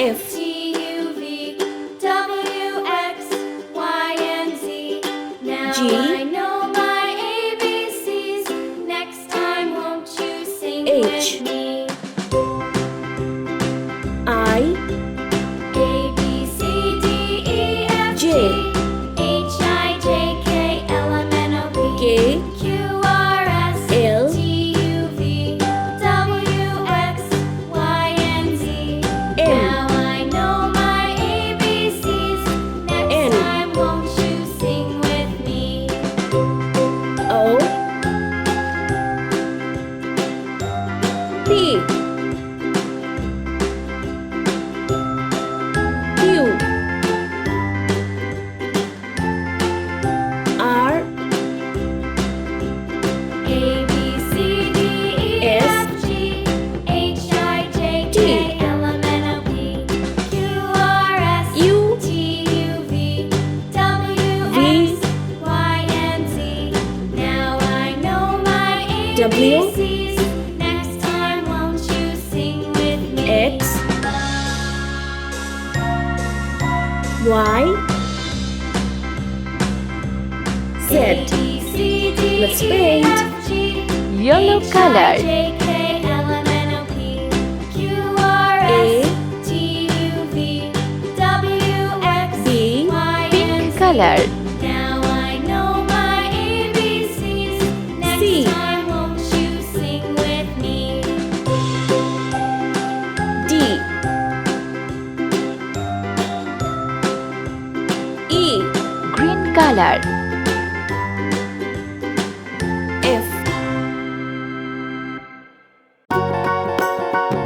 F T U V W X Y and Z. Now G I know my ABCs. Next time won't you sing H with me? I A B C D E F J H I J K L M N O P K Q R S L T U V W X Y and Z. M Now I know my ABCs. Next N time won't you sing with me? O P Q R A B C D E F G H I J K L M N O P Q R S U T U V W X Y and Z. Now I know my W ABCs. Next time won't you sing with me? X Y Z. A B C D Let's E paint. F G Yellow H color. I J K L M N O P Q R S T U V W X B Y and Pink Z. color. Now I know my ABCs. Next C. time won't you sing with me? D E Green color. F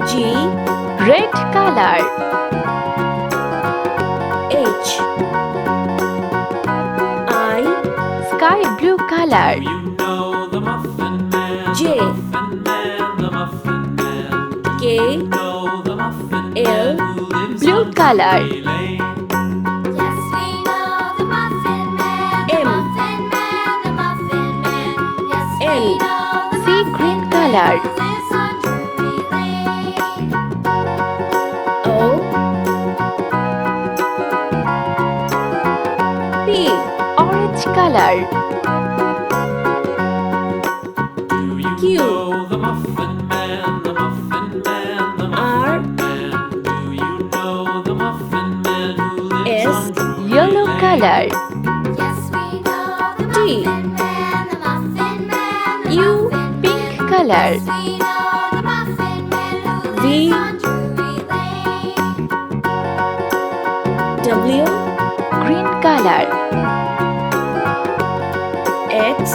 G Red color. H I Sky blue color. You know the Muffin Man, J. the Muffin Man, the Muffin Man. K Know the Muffin L. Man who lives Blue on color. Drury Lane. Yes, we know the Muffin Man, the M. Muffin Man, the Muffin Man. Yes, we N. know the Sea green color. lives on Drury Lane. O P Orange color. Do you Q. know the Muffin Man, the Muffin Man, the R. Muffin Man? Do you know the Muffin Man who lives S. on Drury Yellow Lane? color. Yes, we know the T. Muffin Man, the Muffin Man, the U. Muffin Pink Man. color. Yes, we know the Muffin Man who V. lives on Drury Lane. W Green color. X